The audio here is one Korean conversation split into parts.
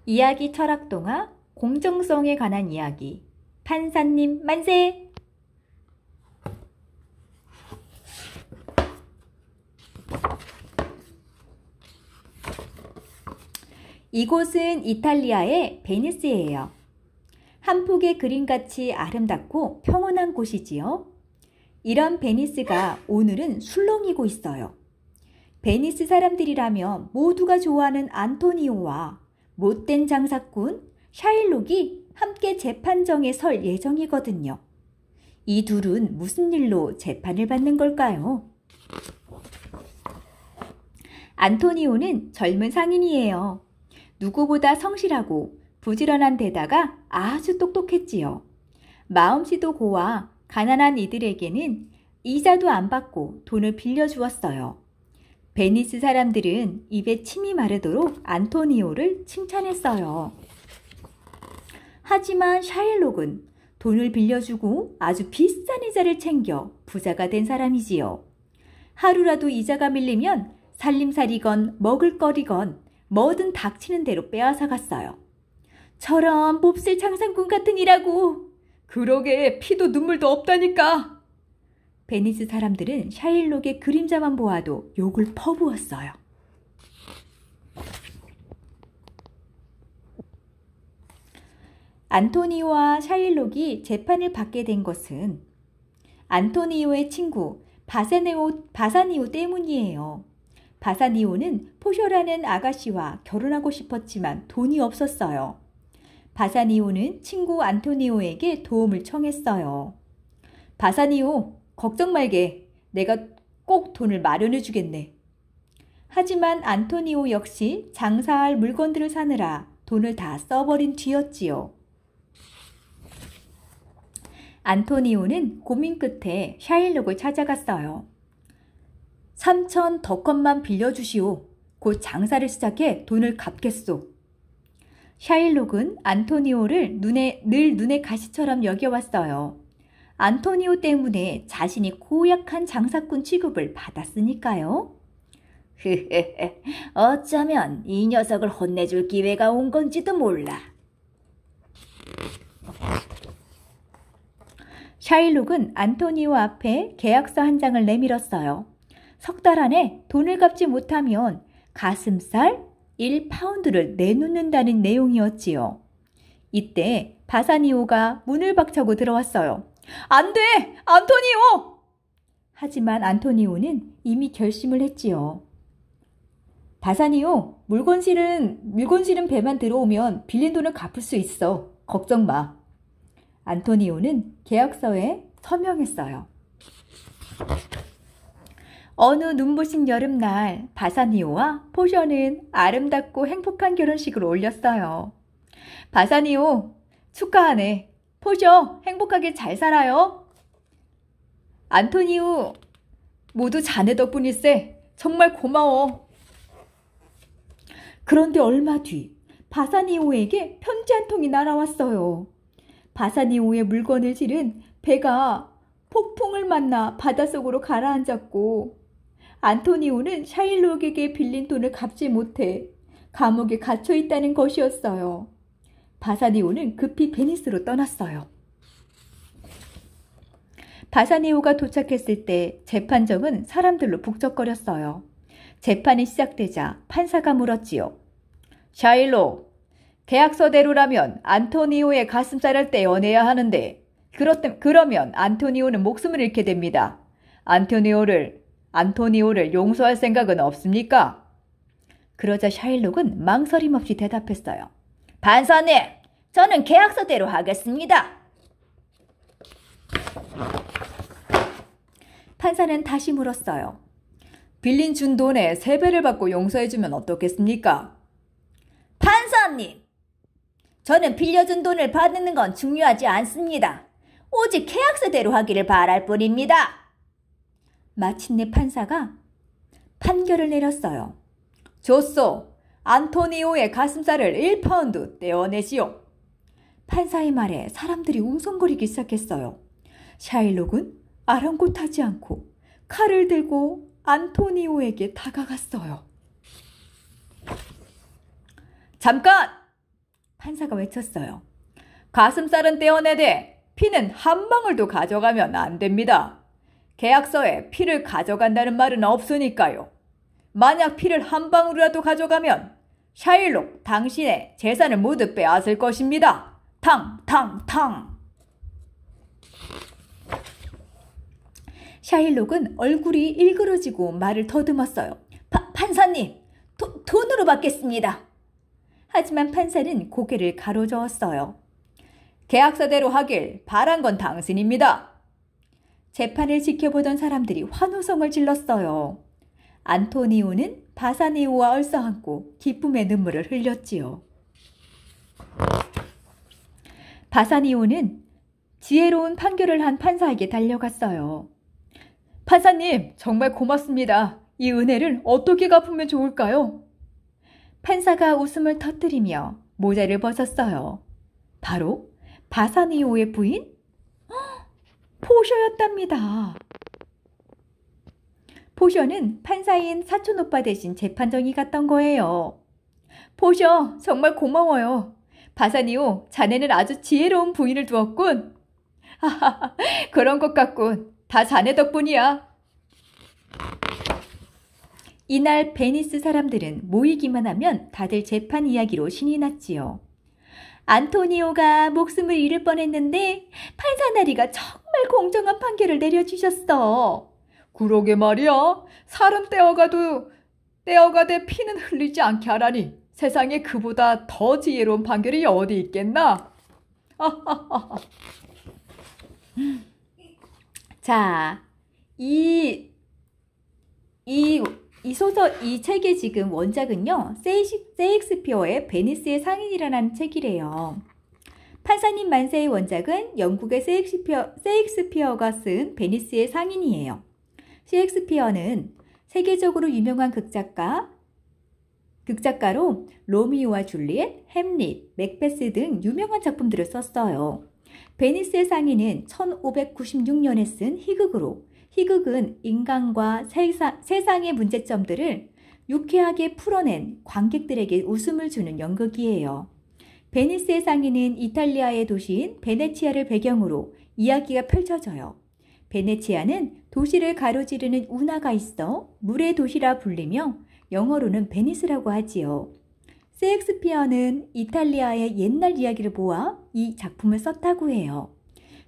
이야기 철학 동화 공정성에 관한 이야기. 판사님 만세! 이곳은 이탈리아의 베니스예요. 한 폭의 그림같이 아름답고 평온한 곳이지요. 이런 베니스가 오늘은 술렁이고 있어요. 베니스 사람들이라면 모두가 좋아하는 안토니오와 못된 장사꾼 샤일록이 함께 재판정에 설 예정이거든요. 이 둘은 무슨 일로 재판을 받는 걸까요? 안토니오는 젊은 상인이에요. 누구보다 성실하고 부지런한 데다가 아주 똑똑했지요. 마음씨도 고와 가난한 이들에게는 이자도 안 받고 돈을 빌려주었어요. 베니스 사람들은 입에 침이 마르도록 안토니오를 칭찬했어요. 하지만 샤일록은 돈을 빌려주고 아주 비싼 이자를 챙겨 부자가 된 사람이지요. 하루라도 이자가 밀리면 살림살이건 먹을거리건 뭐든 닥치는 대로 빼앗아 갔어요. 저런 몹쓸 장사꾼 같은 이라고. 그러게 피도 눈물도 없다니까. 베니스 사람들은 샤일록의 그림자만 보아도 욕을 퍼부었어요. 안토니오와 샤일록이 재판을 받게 된 것은 안토니오의 친구 바사니오 때문이에요. 바사니오는 포쇼라는 아가씨와 결혼하고 싶었지만 돈이 없었어요. 바사니오는 친구 안토니오에게 도움을 청했어요. 바사니오, 걱정 말게. 내가 꼭 돈을 마련해 주겠네. 하지만 안토니오 역시 장사할 물건들을 사느라 돈을 다 써버린 뒤였지요. 안토니오는 고민 끝에 샤일록을 찾아갔어요. 3,000 덕헌만 빌려주시오. 곧 장사를 시작해 돈을 갚겠소. 샤일록은 안토니오를 늘 눈의 가시처럼 여겨왔어요. 안토니오 때문에 자신이 고약한 장사꾼 취급을 받았으니까요. 어쩌면 이 녀석을 혼내줄 기회가 온 건지도 몰라. 샤일록은 안토니오 앞에 계약서 한 장을 내밀었어요. 석 달 안에 돈을 갚지 못하면 가슴살 1파운드를 내놓는다는 내용이었지요. 이때 바사니오가 문을 박차고 들어왔어요. 안 돼! 안토니오! 하지만 안토니오는 이미 결심을 했지요. 바사니오, 물건 실은 배만 들어오면 빌린 돈을 갚을 수 있어. 걱정 마. 안토니오는 계약서에 서명했어요. 어느 눈부신 여름날 바사니오와 포셔는 아름답고 행복한 결혼식을 올렸어요. 바사니오, 축하하네. 포셔, 행복하게 잘 살아요. 안토니오, 모두 자네 덕분일세. 정말 고마워. 그런데 얼마 뒤 바사니오에게 편지 한 통이 날아왔어요. 바사니오의 물건을 실은 배가 폭풍을 만나 바닷속으로 가라앉았고 안토니오는 샤일록에게 빌린 돈을 갚지 못해 감옥에 갇혀 있다는 것이었어요. 바사니오는 급히 베니스로 떠났어요. 바사니오가 도착했을 때 재판정은 사람들로 북적거렸어요. 재판이 시작되자 판사가 물었지요. 샤일록, 계약서대로라면 안토니오의 가슴살을 떼어내야 하는데 그러면 안토니오는 목숨을 잃게 됩니다. 안토니오를 용서할 생각은 없습니까? 그러자 샤일록은 망설임 없이 대답했어요. 판사님, 저는 계약서대로 하겠습니다. 판사는 다시 물었어요. 빌린 준 돈의 3배를 받고 용서해주면 어떻겠습니까? 판사님, 저는 빌려준 돈을 받는 건 중요하지 않습니다. 오직 계약서대로 하기를 바랄 뿐입니다. 마침내 판사가 판결을 내렸어요. 좋소. 안토니오의 가슴살을 1파운드 떼어내시오. 판사의 말에 사람들이 웅성거리기 시작했어요. 샤일록은 아랑곳하지 않고 칼을 들고 안토니오에게 다가갔어요. 잠깐! 판사가 외쳤어요. 가슴살은 떼어내되 피는 한 방울도 가져가면 안 됩니다. 계약서에 피를 가져간다는 말은 없으니까요. 만약 피를 한 방울이라도 가져가면 샤일록 당신의 재산을 모두 빼앗을 것입니다. 탕탕탕. 샤일록은 얼굴이 일그러지고 말을 더듬었어요. 판사님, 돈으로 받겠습니다. 하지만 판사는 고개를 가로저었어요. 계약서대로 하길 바란 건 당신입니다. 재판을 지켜보던 사람들이 환호성을 질렀어요. 안토니오는 바사니오와 얼싸안고 기쁨의 눈물을 흘렸지요. 바사니오는 지혜로운 판결을 한 판사에게 달려갔어요. 판사님, 정말 고맙습니다. 이 은혜를 어떻게 갚으면 좋을까요? 판사가 웃음을 터뜨리며 모자를 벗었어요. 바로 바사니오의 부인? 포셔였답니다. 포셔는 판사인 사촌오빠 대신 재판정이 갔던 거예요. 포셔, 정말 고마워요. 바사니오, 자네는 아주 지혜로운 부인을 두었군. 하하하, 그런 것 같군. 다 자네 덕분이야. 이날 베니스 사람들은 모이기만 하면 다들 재판 이야기로 신이 났지요. 안토니오가 목숨을 잃을 뻔했는데 판사 나리가 정말 공정한 판결을 내려주셨어. 그러게 말이야. 사람 떼어가되 피는 흘리지 않게 하라니. 세상에 그보다 더 지혜로운 판결이 어디 있겠나? 자, 이 책의 지금 원작은요, 세익스피어의 베니스의 상인이라는 책이래요. 판사님 만세의 원작은 영국의 세익스피어가 쓴 베니스의 상인이에요. 셰익스피어는 세계적으로 유명한 극작가로 로미오와 줄리엣, 햄릿, 맥베스 등 유명한 작품들을 썼어요. 베니스의 상인은 1596년에 쓴 희극으로, 희극은 인간과 세상의 문제점들을 유쾌하게 풀어낸 관객들에게 웃음을 주는 연극이에요. 베니스의 상인은 이탈리아의 도시인 베네치아를 배경으로 이야기가 펼쳐져요. 베네치아는 도시를 가로지르는 운하가 있어 물의 도시라 불리며 영어로는 베니스라고 하지요. 셰익스피어는 이탈리아의 옛날 이야기를 모아 이 작품을 썼다고 해요.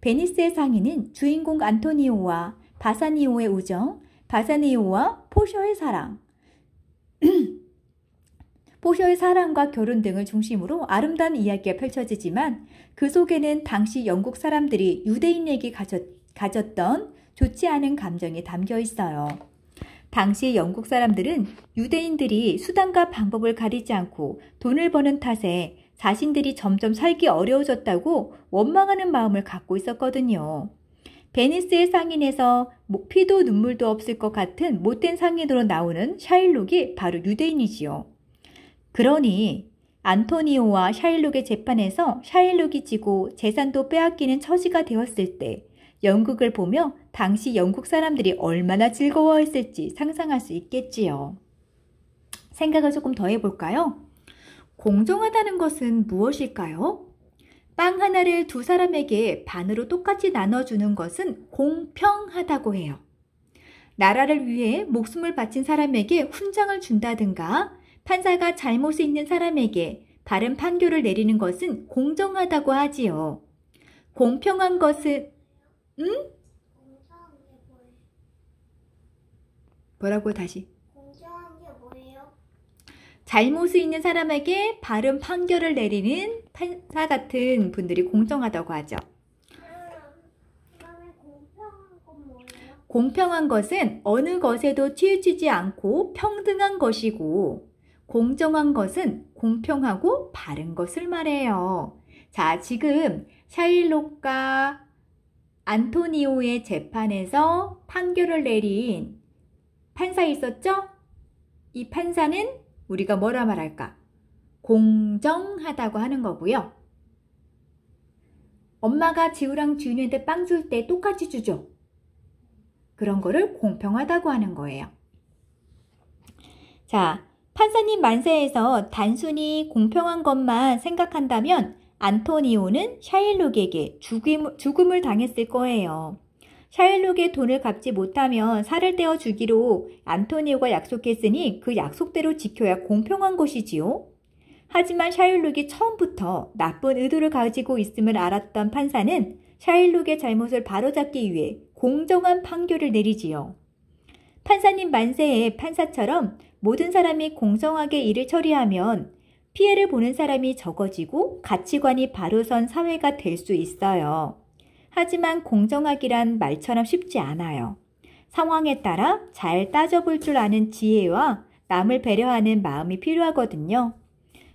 베니스의 상인은 주인공 안토니오와 바사니오의 우정, 바사니오와 포셔의 사랑, 포셔의 사랑과 결혼 등을 중심으로 아름다운 이야기가 펼쳐지지만 그 속에는 당시 영국 사람들이 유대인에게 가졌던 좋지 않은 감정이 담겨 있어요. 당시 영국 사람들은 유대인들이 수단과 방법을 가리지 않고 돈을 버는 탓에 자신들이 점점 살기 어려워졌다고 원망하는 마음을 갖고 있었거든요. 베니스의 상인에서 피도 눈물도 없을 것 같은 못된 상인으로 나오는 샤일록이 바로 유대인이지요. 그러니 안토니오와 샤일록의 재판에서 샤일록이 지고 재산도 빼앗기는 처지가 되었을 때 연극을 보며 당시 영국 사람들이 얼마나 즐거워했을지 상상할 수 있겠지요. 생각을 조금 더 해볼까요? 공정하다는 것은 무엇일까요? 빵 하나를 두 사람에게 반으로 똑같이 나눠주는 것은 공평하다고 해요. 나라를 위해 목숨을 바친 사람에게 훈장을 준다든가 판사가 잘못이 있는 사람에게 바른 판결을 내리는 것은 공정하다고 하지요. 공평한 것은 뭐라고 다시? 공정한 게 뭐예요? 잘못이 있는 사람에게 바른 판결을 내리는 판사 같은 분들이 공정하다고 하죠. 그다음에 공평한 건 뭐예요? 공평한 것은 어느 것에도 치우치지 않고 평등한 것이고 공정한 것은 공평하고 바른 것을 말해요. 자, 지금 샤일록과 안토니오의 재판에서 판결을 내린 판사 있었죠? 이 판사는 우리가 뭐라 말할까? 공정하다고 하는 거고요. 엄마가 지우랑 주인한테 빵 줄 때 똑같이 주죠. 그런 거를 공평하다고 하는 거예요. 자, 판사님 만세에서 단순히 공평한 것만 생각한다면 안토니오는 샤일록에게 죽음을 당했을 거예요. 샤일록의 돈을 갚지 못하면 살을 떼어 주기로 안토니오가 약속했으니 그 약속대로 지켜야 공평한 것이지요. 하지만 샤일록이 처음부터 나쁜 의도를 가지고 있음을 알았던 판사는 샤일록의 잘못을 바로잡기 위해 공정한 판결을 내리지요. 판사님 만세의 판사처럼 모든 사람이 공정하게 일을 처리하면 피해를 보는 사람이 적어지고 가치관이 바로 선 사회가 될 수 있어요. 하지만 공정하기란 말처럼 쉽지 않아요. 상황에 따라 잘 따져볼 줄 아는 지혜와 남을 배려하는 마음이 필요하거든요.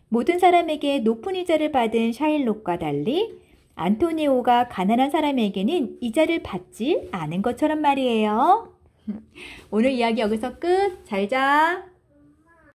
모든 사람에게 높은 이자를 받은 샤일록과 달리 안토니오가 가난한 사람에게는 이자를 받지 않은 것처럼 말이에요. 오늘 이야기 여기서 끝. 잘 자.